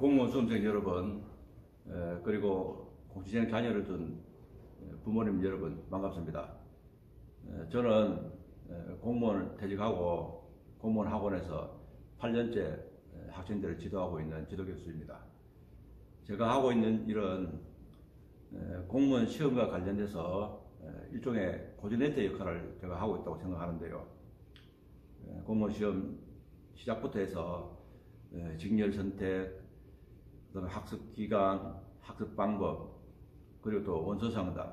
공무원 수험생 여러분, 그리고 공시생 자녀를 둔 부모님 여러분 반갑습니다. 저는 공무원을 퇴직하고 공무원 학원에서 8년째 학생들을 지도하고 있는 지도교수입니다. 제가 하고 있는 일은 공무원 시험과 관련돼서 일종의 고지네트 역할을 제가 하고 있다고 생각하는데요. 공무원 시험 시작부터 해서 직렬 선택, 그다음에 학습 기간, 학습 방법, 그리고 또 원서 상담,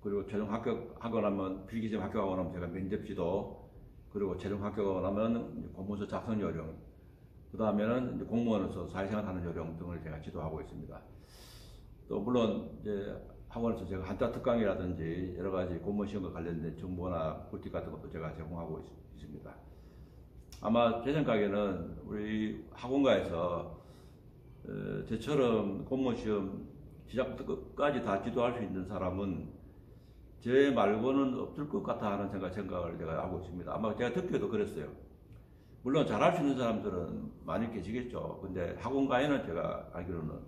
그리고 최종 합격하고 나면 필기시험 합격하고 나면 제가 면접 지도, 그리고 최종 합격하고 나면 공문서 작성 요령, 그 다음에는 공무원으로서 사회생활 하는 요령 등을 제가 지도하고 있습니다. 또 물론 이제 학원에서 제가 한자 특강이라든지 여러 가지 공무원 시험과 관련된 정보나 꿀팁 같은 것도 제가 제공하고 있습니다. 아마 제 생각에는 우리 학원가에서 저처럼 공무원 시험 시작부터 끝까지 다 지도할 수 있는 사람은 제 말고는 없을 것 같아 하는 생각을 제가 하고 있습니다. 아마 제가 듣기에도 그랬어요. 물론 잘할 수 있는 사람들은 많이 계시겠죠. 근데 학원가에는 제가 알기로는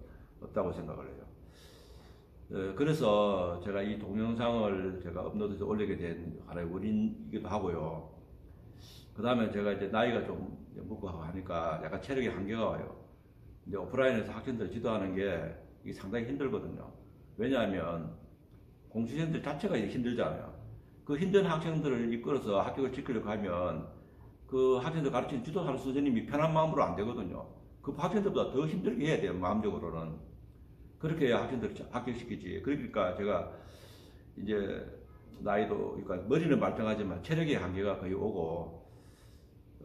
없다고 생각을 해요. 그래서 제가 이 동영상을 제가 업로드해서 올리게 된 하나의 원인이기도 하고요. 그 다음에 제가 이제 나이가 좀 먹고 하니까 약간 체력에 한계가 와요. 근데 오프라인에서 학생들 지도하는 게 이게 상당히 힘들거든요. 왜냐하면 공시생들 자체가 힘들잖아요. 그 힘든 학생들을 이끌어서 합격을 시키려고 하면 그 학생들 가르치는 지도하는 선생님이 편한 마음으로 안 되거든요. 그 학생들보다 더 힘들게 해야 돼요, 마음적으로는. 그렇게 해야 학생들을 합격시키지. 그러니까 제가 이제 나이도, 그러니까 머리는 말짱하지만 체력의 한계가 거의 오고,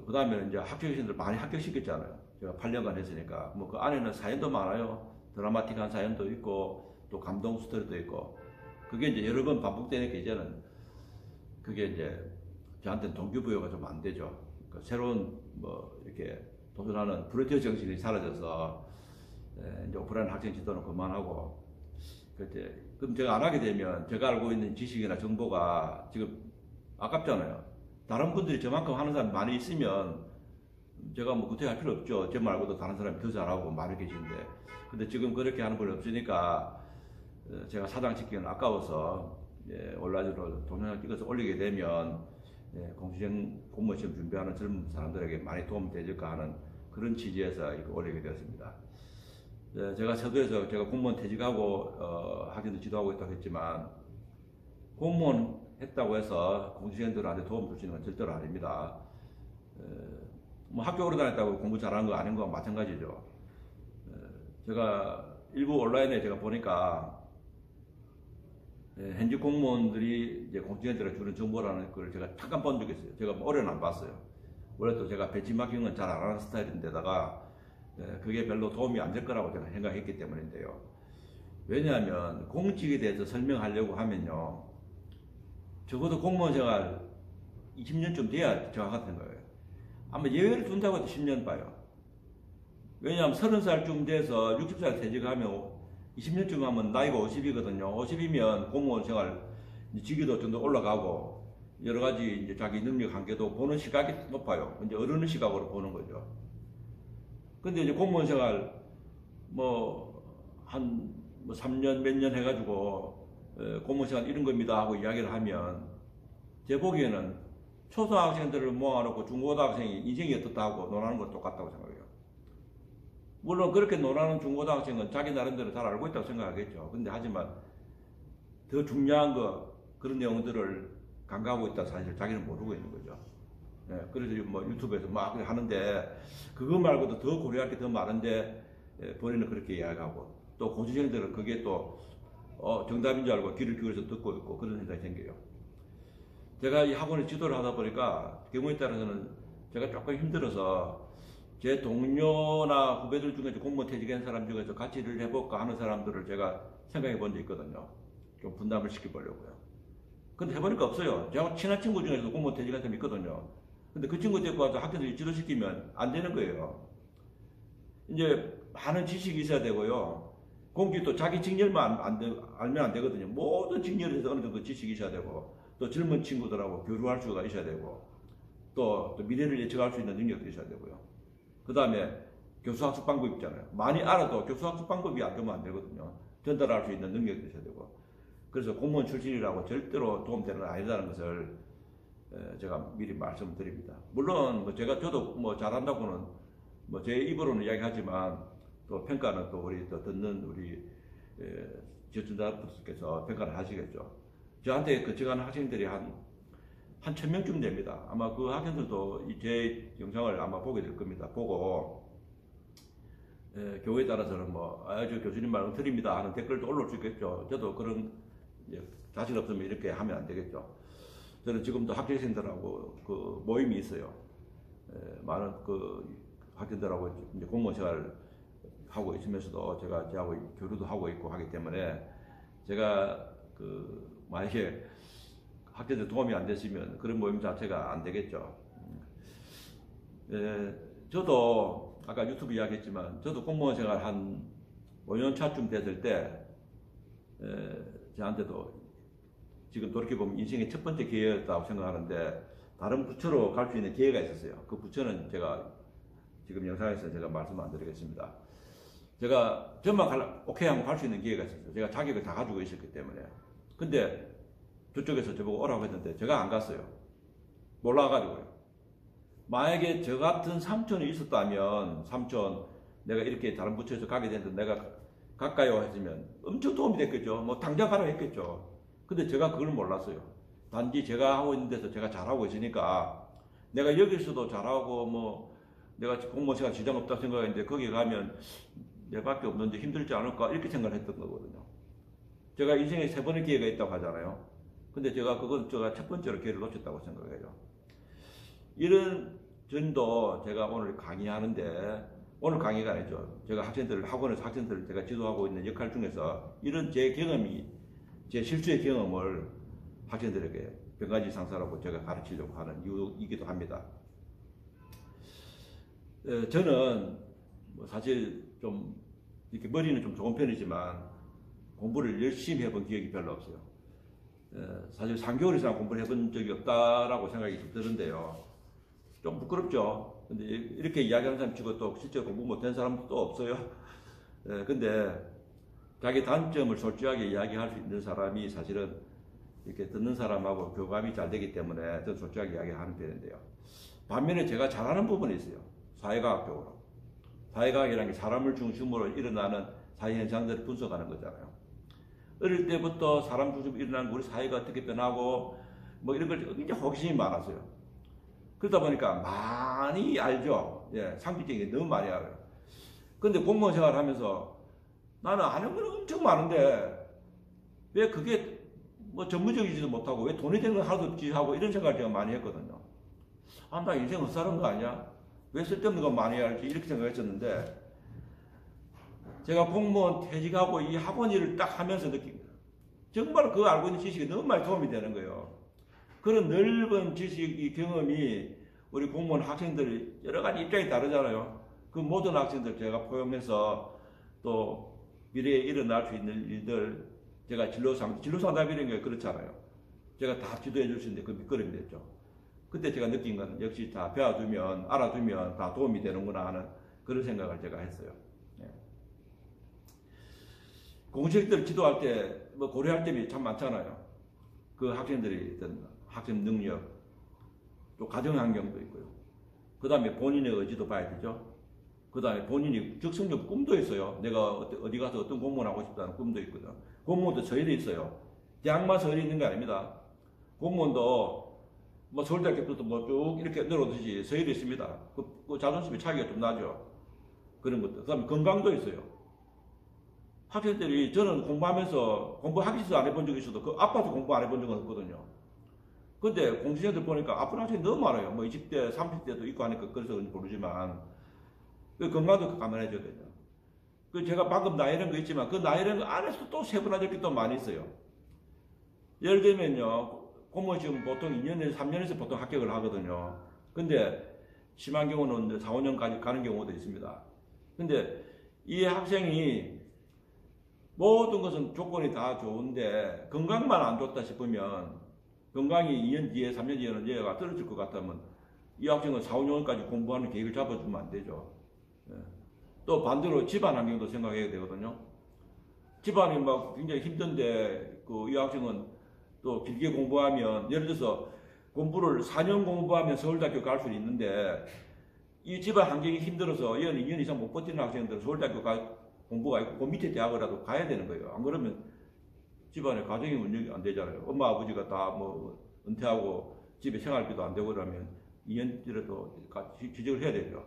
그 다음에 이제 합격생들 많이 합격시켰잖아요. 제가 8년간 했으니까. 뭐 그 안에는 사연도 많아요. 드라마틱한 사연도 있고, 또 감동 스토리도 있고. 그게 이제 여러 번 반복되니까 이제는 그게 이제 저한테는 동기부여가 좀 안 되죠. 그러니까 새로운 뭐 이렇게 도전하는 프로젝트 정신이 사라져서 이제 오프라인 학생 지도는 그만하고, 그럼 제가 안 하게 되면 제가 알고 있는 지식이나 정보가 지금 아깝잖아요. 다른 분들이 저만큼 하는 사람이 많이 있으면 제가 뭐 그때 할 필요 없죠. 저 말고도 다른 사람이 더 잘하고 많이 계신데. 근데 지금 그렇게 하는 분이 없으니까 제가 사장시키기는 아까워서 온라인으로 동영상 찍어서 올리게 되면 공시생 공무원 시험 준비하는 젊은 사람들에게 많이 도움이 되질까 하는 그런 취지에서 이거 올리게 되었습니다. 제가 서두에서 제가 공무원 퇴직하고 학생들 지도하고 있다고 했지만 공무원 했다고 해서 공시생들한테 도움 줄 수 있는 건 절대로 아닙니다. 뭐 학교 오래 다녔다고 공부 잘하는 거 아닌 거와 마찬가지죠. 제가 일부 온라인에 제가 보니까 현직 공무원들이 이제 공시생들한테 주는 정보라는 걸 제가 잠깐 본 적이 있어요. 제가 오래는 안 봤어요. 원래 또 제가 벤치마킹은 잘 안 하는 스타일인데다가 그게 별로 도움이 안 될 거라고 제가 생각했기 때문인데요. 왜냐하면 공직에 대해서 설명하려고 하면요, 적어도 공무원 생활 20년쯤 돼야 정확한 거예요. 아마 예외를 둔다고 해도 10년 봐요. 왜냐하면 30살쯤 돼서 60살 퇴직하면 20년쯤 하면 나이가 50이거든요. 50이면 공무원 생활 직위도 좀 더 올라가고 여러 가지 이제 자기 능력 한계도 보는 시각이 높아요. 이제 어른의 시각으로 보는 거죠. 근데 이제 공무원 생활 한 3년 몇 년 해가지고 공무원 생활 이런 겁니다 하고 이야기를 하면 제 보기에는 초등학생들을 모아놓고 중고등학생이 인생이 어떻다 하고 논하는 건 똑같다고 생각해요. 물론 그렇게 논하는 중고등학생은 자기 나름대로 잘 알고 있다고 생각하겠죠. 근데 하지만 더 중요한 그런 내용들을 간과하고 있다 사실 자기는 모르고 있는 거죠. 그래서 뭐 유튜브에서 막 하는데 그거 말고도 더 고려할 게 더 많은데 본인은 그렇게 이야기하고 또 고시생들은 그게 또 정답인 줄 알고 귀를 기울여서 듣고 있고 그런 생각이 생겨요. 제가 이 학원에 지도를 하다 보니까 경우에 따라서는 제가 조금 힘들어서 제 동료나 후배들 중에서 공무원 퇴직한 사람 중에서 같이 일을 해볼까 하는 사람들을 제가 생각해 본 적 있거든요. 좀 분담을 시켜보려고요. 근데 해보니까 없어요. 제가 친한 친구 중에서 공무원 퇴직한 사람이 있거든요. 근데 그 친구 데리고 와서 학교에서 지도시키면 안 되는 거예요. 이제 많은 지식이 있어야 되고요. 공직도 자기 직렬만 알면 안 되거든요. 모든 직렬에서 어느 정도 지식이 있어야 되고, 또 젊은 친구들하고 교류할 수가 있어야 되고, 또 미래를 예측할 수 있는 능력도 있어야 되고요. 그 다음에 교수학습 방법 있잖아요. 많이 알아도 교수학습 방법이 안 되면 안 되거든요. 전달할 수 있는 능력이 있어야 되고. 그래서 공무원 출신이라고 절대로 도움되는 건 아니라는 것을 제가 미리 말씀드립니다. 물론 뭐 저도 뭐 잘한다고는 뭐 제 입으로는 이야기하지만 또 평가는 또 우리 또 듣는 우리 지원자분들께서 평가를 하시겠죠. 저한테 지원하는 학생들이 한 1000명쯤 됩니다. 아마 그 학생들도 제 영상을 아마 보게 될 겁니다. 보고 교회에 따라서는 저 교수님 말은 틀립니다 하는 댓글도 올라올 수 있겠죠. 저도 그런 자신 없으면 이렇게 하면 안 되겠죠. 저는 지금도 학교생들하고 그 모임이 있어요. 많은 그 학생들하고 이제 공무원 생활을 하고 있으면서도 제가 저하고 교류도 하고 있고 하기 때문에 제가 만약에 학생들 도움이 안 됐으면 그런 모임 자체가 안 되겠죠. 저도 아까 유튜브 이야기했지만 저도 공무원 생활 한 5년 차쯤 됐을 때 저한테도 지금 돌이켜보면 인생의 첫 번째 기회였다고 생각하는데 다른 부처로 갈 수 있는 기회가 있었어요. 그 부처는 제가 지금 영상에서 제가 말씀 안 드리겠습니다. 제가 저만 오케이 하면 갈 수 있는 기회가 있었어요. 제가 자격을 다 가지고 있었기 때문에. 근데 저쪽에서 저보고 오라고 했는데 제가 안 갔어요. 몰라가지고요. 만약에 저 같은 삼촌이 있었다면 내가 이렇게 다른 부처에서 가게 됐는데 내가 갈까요? 했으면 엄청 도움이 됐겠죠. 뭐 당장 가라고 했겠죠. 근데 제가 그걸 몰랐어요. 단지 제가 하고 있는 데서 제가 잘하고 있으니까 내가 여기서도 잘하고 내가 공무원 생활 지장 없다고 생각했는데 거기 가면 내밖에 없는데 힘들지 않을까 이렇게 생각을 했던 거거든요. 제가 인생에 3번의 기회가 있다고 하잖아요. 근데 제가 첫 번째로 기회를 놓쳤다고 생각해요. 이런 전도 제가 오늘 강의하는데 오늘 강의가 아니죠. 제가 학원에서 학생들을 제가 지도하고 있는 역할 중에서 이런 제 경험이 제 실수의 경험을 학생들에게 병가지 상사라고 제가 가르치려고 하는 이유이기도 합니다. 저는 사실 좀 이렇게 머리는 좀 좋은 편이지만 공부를 열심히 해본 기억이 별로 없어요. 사실 3개월 이상 공부를 해본 적이 없다라고 생각이 좀 드는데요. 좀 부끄럽죠. 근데 이렇게 이야기하는 사람 치고 또 실제로 공부 못한 사람도 또 없어요. 근데 자기 단점을 솔직하게 이야기할 수 있는 사람이 사실은 이렇게 듣는 사람하고 교감이 잘 되기 때문에 저는 솔직하게 이야기하는 편인데요. 반면에 제가 잘하는 부분이 있어요. 사회과학적으로. 사회과학이라는 게 사람을 중심으로 일어나는 사회현상들을 분석하는 거잖아요. 어릴 때부터 사람 중심으로 일어나는 우리 사회가 어떻게 변하고 이런 걸 굉장히 호기심이 많았어요. 그러다 보니까 많이 알죠. 상식적인 게 너무 많이 알아요. 근데 공무원 생활을 하면서 나는 아는 건 엄청 많은데 왜 그게 전문적이지도 못하고 왜 돈이 되는 건 하나도 없지 하고 이런 생각을 제가 많이 했거든요. 나 인생 헛살은 거 아니야? 왜 쓸데없는 거 많이 알지? 이렇게 생각했었는데 제가 공무원 퇴직하고 이 학원 일을 딱 하면서 느낀 거예요. 정말 그 알고 있는 지식이 너무 많이 도움이 되는 거예요. 그런 넓은 지식, 경험이 우리 공무원 학생들이 여러 가지 입장이 다르잖아요. 그 모든 학생들 제가 포용해서 또 미래에 일어날 수 있는 일들 제가 진로상담이라는 게 그렇잖아요. 제가 다 지도해 줄 수 있는데 그 밑거름이 됐죠. 그때 제가 느낀 건 역시 다 배워두면 알아두면 다 도움이 되는구나 하는 그런 생각을 제가 했어요. 공식들 지도할 때 고려할 점이 참 많잖아요. 그 학생들이 어떤 학생 능력, 또 가정 환경도 있고요. 그 다음에 본인의 의지도 봐야 되죠. 그 다음에 본인이 적성적 꿈도 있어요. 내가 어디 가서 어떤 공무원 하고 싶다는 꿈도 있거든. 공무원도 서열이 있어요. 대학만 서열이 있는 게 아닙니다. 공무원도 서울대학교부터 쭉 이렇게 늘어오듯이 서열이 있습니다. 그 자존심의 차이가 좀 나죠. 그런 것들. 그 다음에 건강도 있어요. 학생들이 저는 공부하기 위해서 안 해본 적이 있어도 아파서 공부 안 해본 적은 없거든요. 근데 공시생들 보니까 아픈 학생이 너무 많아요. 20대, 30대도 있고 하니까 그래서 모르지만 그 건강도 감안해줘야 되죠. 그 제가 방금 나이라는 거 있지만 그 나이라는 거 안에서 또 세분화될 게 또 많이 있어요. 예를 들면요. 공무원 시험 보통 2년에서 3년에서 보통 합격을 하거든요. 근데 심한 경우는 4, 5년까지 가는 경우도 있습니다. 근데 이 학생이 모든 것은 조건이 다 좋은데 건강만 안 좋다 싶으면 건강이 2년 뒤에 3년 뒤에는 얘가 떨어질 것 같다면 이 학생은 4, 5년까지 공부하는 계획을 잡아주면 안 되죠. 또 반대로 집안 환경도 생각해야 되거든요. 집안이 막 굉장히 힘든데 이 학생은 또 길게 공부하면, 예를 들어서 공부를 4년 공부하면 서울대학교 갈 수 있는데 이 집안 환경이 힘들어서 1년, 2년 이상 못 버티는 학생들은 서울대학교 공부가 있고 그 밑에 대학을라도 가야 되는 거예요. 안 그러면 집안에 가정이 운영이 안 되잖아요. 엄마 아버지가 다 뭐 은퇴하고 집에 생활비도 안 되고 그러면 2년이라도 지적을 해야 되죠.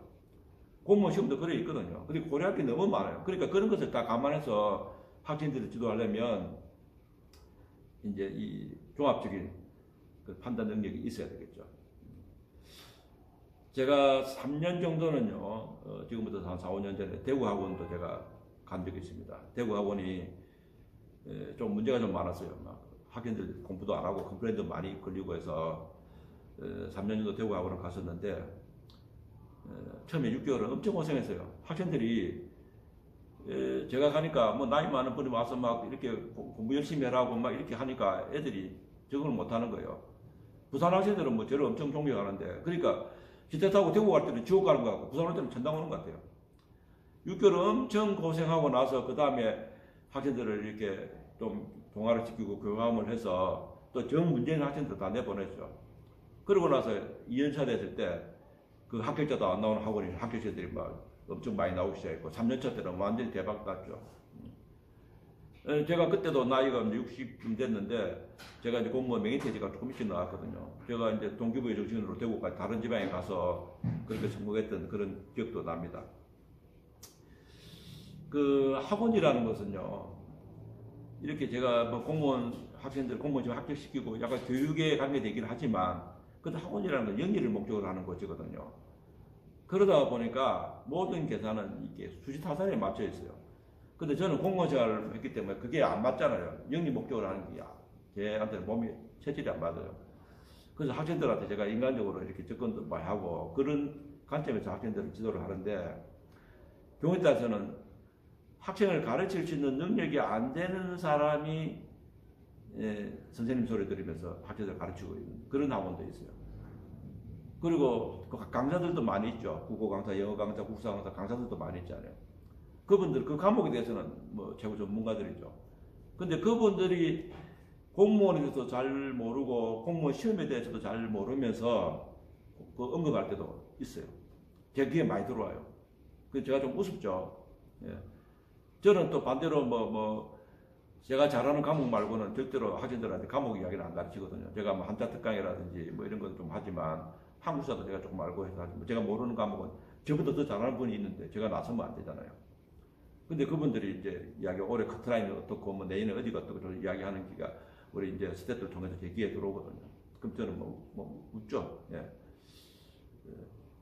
공무원 시험도 그래 있거든요. 근데 고려할 게 너무 많아요. 그러니까 그런 것을 다 감안해서 학생들을 지도하려면 이제 이 종합적인 그 판단 능력이 있어야 되겠죠. 제가 3년 정도는요, 지금부터 한 4, 5년 전에 대구 학원도 제가 간 적이 있습니다. 대구 학원이 좀 문제가 좀 많았어요. 막 학생들 공부도 안 하고 컴플레인도 많이 걸리고 해서 3년 정도 대구 학원을 갔었는데 처음에 6개월은 엄청 고생했어요. 학생들이 제가 가니까 뭐 나이 많은 분이 와서 막 이렇게 공부 열심히 하라고 막 이렇게 하니까 애들이 적응을 못 하는 거예요. 부산 학생들은 뭐 저를 엄청 존경하는데, 그러니까 기차 타고 대구 갈 때는 지옥 가는 것 같고 부산 올 때는 천당 오는 것 같아요. 6개월 엄청 고생하고 나서 그 다음에 학생들을 이렇게 좀 동아를 시키고 교감을 해서 또 정 문제는 학생들 다 내보냈죠. 그러고 나서 2년차 됐을 때 그 합격자도 안 나오는 학원이 합격자들이 막 엄청 많이 나오기 시작했고 3년차 때는 완전히 대박 났죠. 제가 그때도 나이가 60쯤 됐는데 제가 이제 공무원 명예퇴직가 조금 일찍 나왔거든요. 제가 이제 동기부여 정신으로 대구까지 다른 지방에 가서 그렇게 성공했던 그런 기억도 납니다. 그 학원이라는 것은요, 이렇게 제가 뭐 공무원 학생들 공무원 지금 합격시키고 약간 교육에 관계되긴 하지만 그래도 학원이라는 건 영리를 목적으로 하는 것이거든요. 그러다 보니까 모든 계산은 이게 수시타산에 맞춰 있어요. 근데 저는 공무원 생활을 했기 때문에 그게 안 맞잖아요. 영리 목적으로 하는 게 걔한테 몸이 체질이 안 맞아요. 그래서 학생들한테 제가 인간적으로 이렇게 접근도 많이 하고 그런 관점에서 학생들을 지도를 하는데, 경우에 따라서는 학생을 가르칠 수 있는 능력이 안 되는 사람이 선생님 소리 들으면서 학생들을 가르치고 있는 그런 학원도 있어요. 그리고 강사들도 많이 있죠. 국어 강사, 영어 강사, 국사 강사, 강사들도 많이 있잖아요. 그분들 그 과목에 대해서는 뭐 최고 전문가들이죠. 근데 그분들이 공무원에 대해서 잘 모르고 공무원 시험에 대해서도 잘 모르면서 그 언급할 때도 있어요. 제 귀에 많이 들어와요. 그래서 제가 좀 우습죠. 예. 저는 또 반대로 제가 잘하는 과목 말고는 절대로 학생들한테 과목 이야기를 안 가르치거든요. 제가 뭐 한자 특강이라든지 뭐 이런 건 좀 하지만 한국사도 제가 조금 알고 해서 하지만 제가 모르는 과목은 저보다 더 잘하는 분이 있는데 제가 나서면 안 되잖아요. 근데 그분들이 이제 이야기 올해 커트라인은 어떻고 뭐 내년에 어디가 어떻고 이야기하는 기가 우리 이제 스태프를 통해서 제 귀에 들어오거든요. 그럼 저는 웃죠. 예.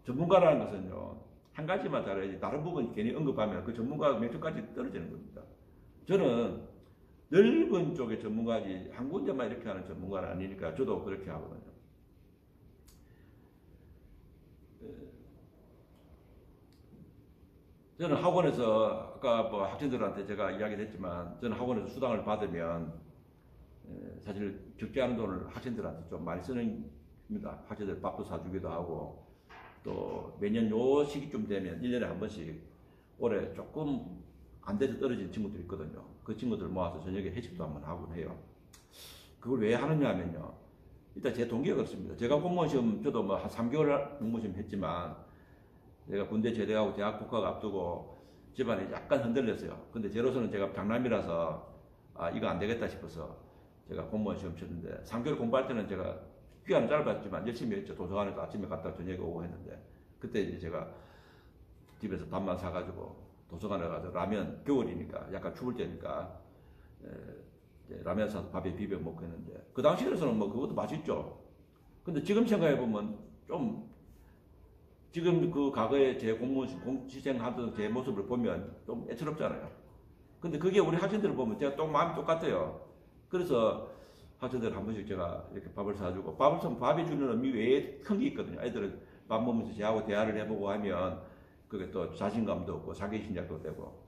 전문가라는 것은요, 한 가지만 잘해야지 다른 부분 괜히 언급하면 그 전문가 명칭까지 떨어지는 겁니다. 저는 넓은 쪽의 전문가지 한 군데만 이렇게 하는 전문가는 아니니까 저도 그렇게 하거든요. 저는 학원에서 아까 뭐 학생들한테 제가 이야기를 했지만 저는 학원에서 수당을 받으면 사실 적지 않은 돈을 학생들한테 좀 많이 쓰는 겁니다. 학생들 밥도 사주기도 하고 또 매년 요 시기쯤 되면 1년에 한 번씩 올해 조금 안 돼서 떨어진 친구들이 있거든요. 그 친구들 모아서 저녁에 회식도 한번 하곤 해요. 그걸 왜 하느냐 하면요, 일단 제 동기가 그렇습니다. 제가 공무원 시험 저도 뭐 한 3개월 공무원 시험 했지만 제가 군대 제대하고 대학 복학 앞두고 집안이 약간 흔들렸어요. 근데 제로서는 제가 장남이라서 이거 안 되겠다 싶어서 제가 공무원 시험 쳤는데 3개월 공부할 때는 제가 기간은 짧았지만 열심히 했죠. 도서관에서 아침에 갔다 저녁에 오고 했는데 그때 이제 제가 집에서 밥만 사가지고 도서관에 가서 라면, 겨울이니까 약간 추울 때니까 라면 사서 밥에 비벼 먹고 했는데 그 당시에서는 뭐 그것도 맛있죠. 근데 지금 생각해보면 좀 지금 그 과거에 제 공시생 하던 제 모습을 보면 좀 애처롭잖아요. 근데 그게 우리 학생들을 보면 제가 또 마음이 똑같아요. 그래서 학생들 한 번씩 제가 이렇게 밥을 사주고 밥이 주는 의미 외에 큰 게 있거든요. 애들은 밥 먹으면서 저하고 대화를 해보고 하면 그게 또 자신감도 없고 자기신작도 되고,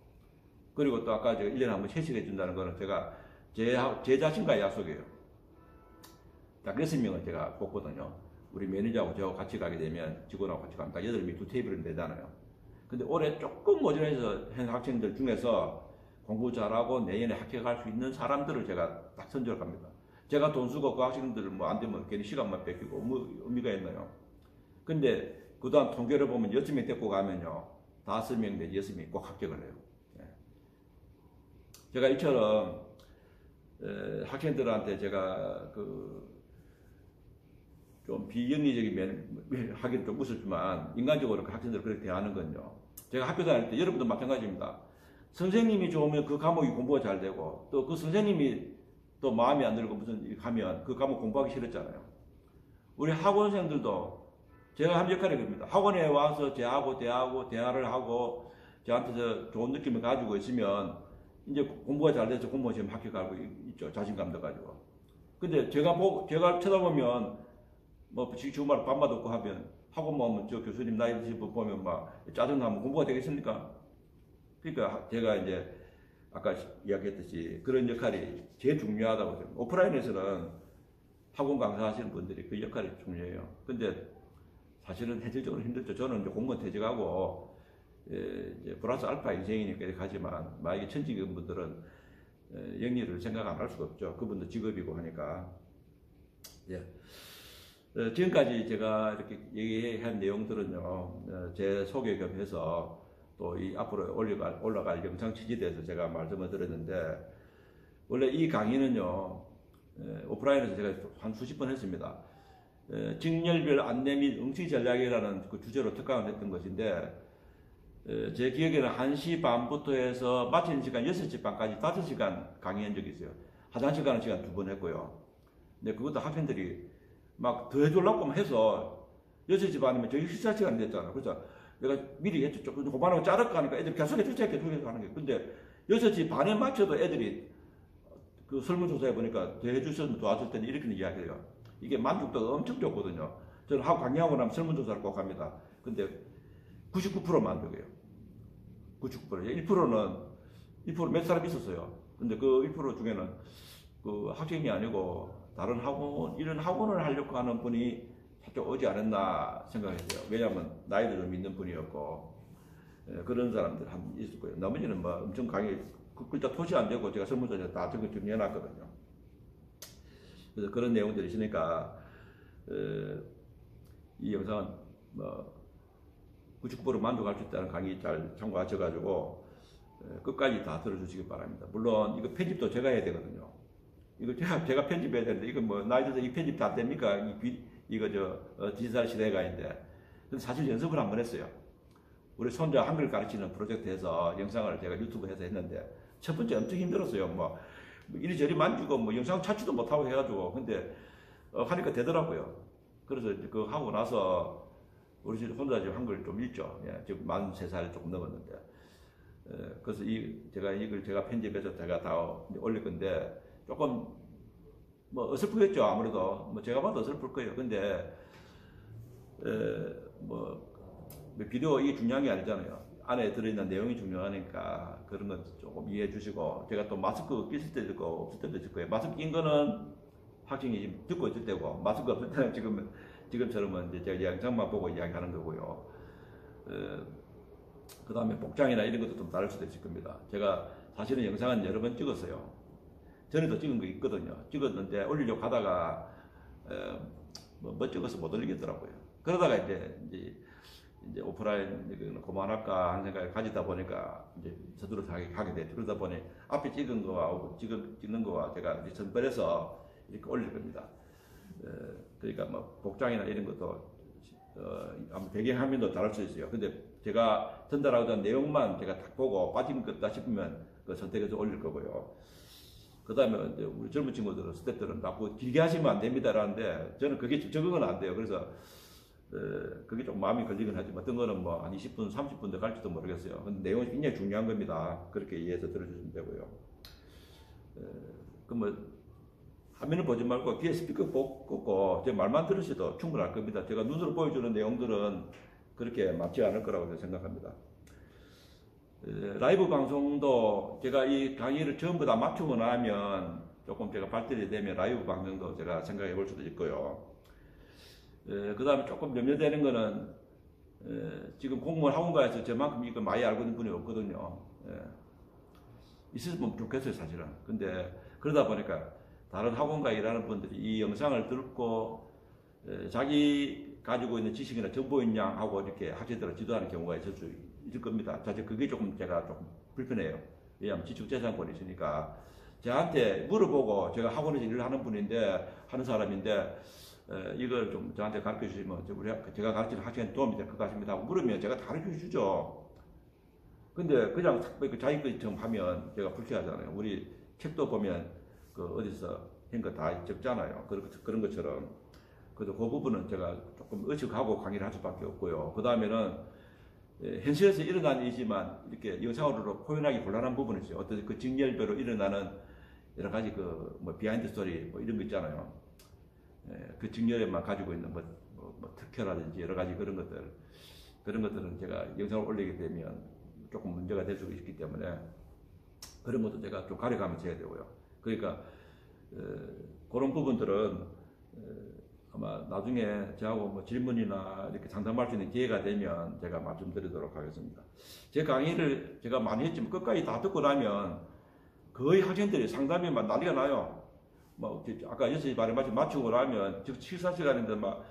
그리고 또 아까 제가 1년에 한 번 회식해 준다는 거는 제가 제 자신과의 약속이에요. 딱 6명을 제가 뽑거든요. 우리 매니저하고 저하고 같이 가게 되면 직원하고 같이 가면 딱 8명이 두 테이블을 내잖아요. 근데 올해 조금 모자라서 한 학생들 중에서 공부 잘하고 내년에 합격할 수 있는 사람들을 제가 딱 선정을 합니다. 제가 돈 쓰고 그 학생들 뭐 안 되면 괜히 시간만 뺏기고 뭐 의미가 있나요? 근데 그동안 통계를 보면 6명 데리고 가면요 5명 내지 6명이 꼭 합격을 해요. 예. 제가 이처럼 학생들한테 제가 좀 비영리적인 면 하기는 좀 무섭지만 인간적으로 그 학생들을 그렇게 대하는 건요. 제가 학교 다닐 때 여러분도 마찬가지입니다. 선생님이 좋으면 그 과목이 공부가 잘 되고 또 그 선생님이 또 마음에 안 들고 무슨 일 하면 그 과목 공부하기 싫었잖아요. 우리 학원생들도 제가 한 역할이 그럽니다. 학원에 와서 저하고 대화를 하고 저한테 좋은 느낌을 가지고 있으면 이제 공부가 잘 돼서 공무원 시험 합격하고 있죠. 자신감도 가지고. 근데 제가 쳐다보면 뭐 주말 밥맛 없고 하면 학원 오면 저 교수님 나이 드신 분 보면 막 짜증나면 공부가 되겠습니까? 그러니까 제가 이제 아까 이야기했듯이 그런 역할이 제일 중요하다고 생각합니다. 오프라인에서는 학원 강사하시는 분들이 그 역할이 중요해요. 근데 사실은 현실적으로 힘들죠. 저는 이제 공무원 퇴직하고 이제 플러스 알파 인생이니까 이렇게 하지만 만약에 천직인 분들은 영리를 생각 안 할 수가 없죠. 그분도 직업이고 하니까. 예. 지금까지 제가 이렇게 얘기한 내용들은요, 제 소개 겸 해서 또 이 앞으로 올라갈 영상 취지에 대해서 제가 말씀을 드렸는데, 원래 이 강의는요, 오프라인에서 제가 한 수십 번 했습니다. 직렬별 안내 및 응시 전략이라는 그 주제로 특강을 했던 것인데, 제 기억에는 1시 반부터 해서 마치는 시간 6시 반까지 5시간 강의한 적이 있어요. 화장실 가는 시간 2번 했고요. 근데 그것도 학생들이 막 더 해주려고 해서 6시 반이면 저희 식사 시간이 됐잖아요. 그래서 내가 미리 했죠. 조금 그만하고 자를까 하니까 애들이 계속해 하는 게. 근데 6시 반에 맞춰도 애들이 그 설문조사해 보니까 더 해주셨으면 도와줄 텐데 이렇게 이야기해요. 이게 만족도가 엄청 좋거든요. 저는 강의하고 나면 설문조사를 꼭 합니다. 근데 99% 만족이에요. 99%. 1%는 몇 사람 있었어요. 근데 그 1% 중에는 그 학생이 아니고 다른 학원, 이런 학원을 하려고 하는 분이 살짝 오지 않았나 생각했어요. 왜냐하면 나이도 좀 있는 분이었고, 그런 사람들 한 분 있을 거예요. 나머지는 뭐 엄청 강의, 글자 토시 안 되고 제가 설문조사 다 정리해놨거든요. 그래서 그런 내용들이 있으니까, 이 영상은 뭐 99% 만족할 수 있다는 강의 잘 참고하셔가지고, 끝까지 다 들어주시기 바랍니다. 물론 이거 편집도 제가 해야 되거든요. 이거 제가 편집해야 되는데, 이거 뭐, 나이 들어서 이 편집 다 됩니까? 이거 디지털 시대가인데. 근데 사실 연습을 한번 했어요. 우리 손자 한글 가르치는 프로젝트에서 영상을 제가 유튜브에서 했는데, 첫 번째 엄청 힘들었어요. 뭐 이리저리 만지고, 뭐, 영상 찾지도 못하고 해가지고. 근데, 하니까 되더라고요. 그래서 그거 하고 나서, 우리 집 혼자 지금 한글 좀 읽죠. 예, 지금 43살 조금 넘었는데. 그래서 이걸 제가 편집해서 제가 다 올릴 건데, 조금 뭐 어설프겠죠. 아무래도 뭐 제가 봐도 어설플 거예요. 근데 뭐 비디오 이게 중요한 게 아니잖아요. 안에 들어있는 내용이 중요하니까 그런 거 조금 이해해 주시고, 제가 또 마스크 낄 때도 있고 없을 때도 있을 거예요. 마스크 낀 거는 학생이 지금 듣고 있을 때고, 마스크 없을 때는 지금처럼은 이제 제가 영상만 보고 이야기하는 거고요. 그 다음에 복장이나 이런 것도 좀 다를 수도 있을 겁니다. 제가 사실은 영상은 여러 번 찍었어요. 전에도 찍은 거 있거든요. 찍었는데 올리려고 하다가 뭐 찍어서 못 올리겠더라고요. 그러다가 이제 오프라인 그만할까 하는 생각을 가지다 보니까 이제 서두르 하게 됐죠. 그러다 보니 앞에 찍은 거와 찍는 거와 제가 이제 선별해서 이렇게 올릴 겁니다. 그러니까 뭐 복장이나 이런 것도 배경화면도 다를 수 있어요. 근데 제가 전달하던 내용만 제가 딱 보고 빠진 것 같다 싶으면 그 선택해서 올릴 거고요. 그 다음에 우리 젊은 친구들은, 스태프들은 자꾸 길게 하시면 안 됩니다라는데, 저는 그게 적응은 안 돼요. 그래서, 그게 좀 마음이 걸리긴 하지만, 어떤 거는 뭐 한 20분, 30분 더 갈지도 모르겠어요. 근데 내용이 굉장히 중요한 겁니다. 그렇게 이해해서 들어주시면 되고요. 뭐, 화면을 보지 말고 뒤에 스피커 꽂고, 제 말만 들으셔도 충분할 겁니다. 제가 눈으로 보여주는 내용들은 그렇게 맞지 않을 거라고 생각합니다. 라이브 방송도 제가 이 강의를 전부 다 맞추고 나면 조금 제가 발달이 되면 라이브 방송도 제가 생각해 볼 수도 있고요. 그 다음에 조금 염려되는 거는 지금 공무원 학원가에서 저만큼 이거 많이 알고 있는 분이 없거든요. 있었으면 좋겠어요, 사실은. 근데 그러다 보니까 다른 학원가에 일하는 분들이 이 영상을 듣고 자기 가지고 있는 지식이나 정보인 양 하고 이렇게 학생들을 지도하는 경우가 있을 수 있을 겁니다. 사실 그게 제가 조금 불편해요. 왜냐하면 지축재산권이 있으니까 저한테 물어보고 제가 학원에서 일을 하는 사람인데 이걸 좀 저한테 가르쳐 주시면 제가 가르치는 학생한테 도움이 될 것 같습니다 하고 물으면 제가 다 가르쳐 주죠. 근데 그냥 자기 것처럼 하면 제가 불쾌하잖아요. 우리 책도 보면 그 어디서 한 거 다 적잖아요. 그런 것처럼. 그래서 그 부분은 제가 조금 의식하고 강의를 할 수밖에 없고요. 그 다음에는 현실에서 일어난 일이지만 이렇게 영상으로 표현하기 곤란한 부분이 있어요. 어떤 그 직렬별로 일어나는 여러 가지 뭐 비하인드 스토리 뭐 이런 거 있잖아요. 그 직렬에만 가지고 있는 뭐 특혜라든지 여러 가지 그런 것들은 제가 영상을 올리게 되면 조금 문제가 될 수 있기 때문에 그런 것도 제가 좀 가려가면서 해야 되고요. 그러니까 그런 부분들은 아마 나중에 저하고 뭐 질문이나 이렇게 상담할 수 있는 기회가 되면 제가 말씀드리도록 하겠습니다. 제 강의를 제가 많이 했지만 끝까지 다 듣고 나면 거의 학생들이 상담이 막 난리가 나요. 뭐 아까 6시 반에 마치고 나면 즉 식사 시간인데 막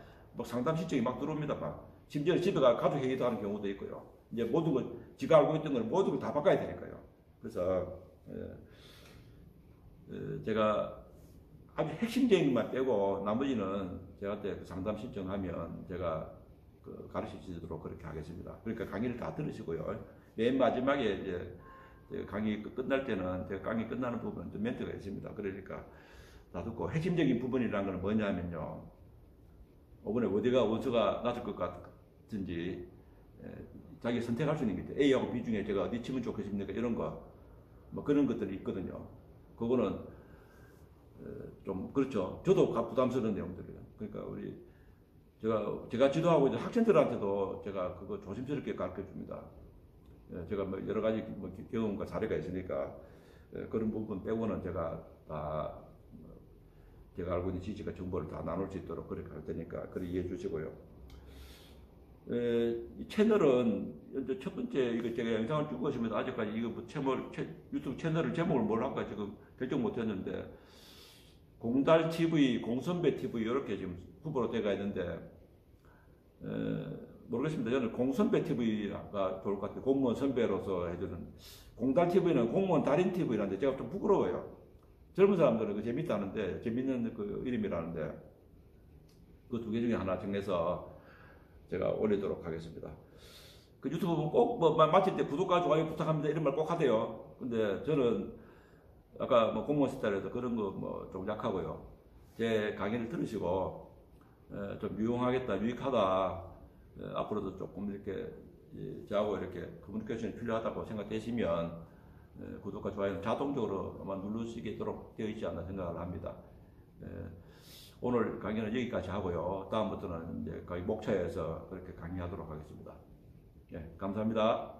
상담 신청이 막 들어옵니다. 막 심지어 집에 가 가족 회의도 하는 경우도 있고요. 이제 모든 걸 지가 알고 있던 걸 모든 걸 다 바꿔야 되니까요. 그래서 제가 아주 핵심적인 것만 빼고 나머지는 저한테 그 상담 신청하면 제가 가르쳐 주도록 그렇게 하겠습니다. 그러니까 강의를 다 들으시고요. 맨 마지막에 이제 강의 끝날 때는 제가 강의 끝나는 부분은 좀 멘트가 있습니다. 그러니까 다 듣고 핵심적인 부분이라는 건 뭐냐면요. 이번에 어디가 원수가 낮을 것 같은지 자기 선택할 수 있는 게 있어요. A하고 B 중에 제가 어디 치면 좋겠습니까? 이런 거 뭐 그런 것들이 있거든요. 그거는 좀 그렇죠. 저도 부담스러운 내용들이에요. 그러니까 제가 지도하고 있는 학생들한테도 제가 그거 조심스럽게 가르쳐 줍니다. 제가 뭐 여러 가지 뭐 경험과 사례가 있으니까 그런 부분 빼고는 제가 다 제가 알고 있는 지식과 정보를 다 나눌 수 있도록 그렇게 할 테니까 그렇게 이해해 주시고요. 이 채널은 이제 첫 번째 이거 제가 영상을 찍고 있으면 아직까지 이거 뭐 유튜브 채널을 제목을 뭘 할까 지금 결정 못했는데 공달TV, 공선배TV 이렇게 지금 후보로 돼가 있는데 모르겠습니다. 저는 공선배TV가 좋을 것 같아요. 공무원 선배로서 해주는 공달TV는 공무원 달인TV라는데 제가 좀 부끄러워요. 젊은 사람들은 그 재밌다는데 재밌는 그 이름이라는데 그 두 개 중에 하나 정해서 제가 올리도록 하겠습니다. 그 유튜브 꼭 마칠 때 구독과 좋아요 부탁합니다 이런 말 꼭 하대요. 근데 저는 아까 뭐 공무원 스타일에서 그런 거 뭐 좀 약하고요. 제 강의를 들으시고 좀 유익하다. 앞으로도 조금 이렇게 저하고 이렇게 커뮤니케이션이 필요하다고 생각되시면 구독과 좋아요는 자동적으로 아마 누르시도록 되어 있지 않나 생각을 합니다. 오늘 강의는 여기까지 하고요. 다음부터는 이제 거의 목차에서 그렇게 강의하도록 하겠습니다. 감사합니다.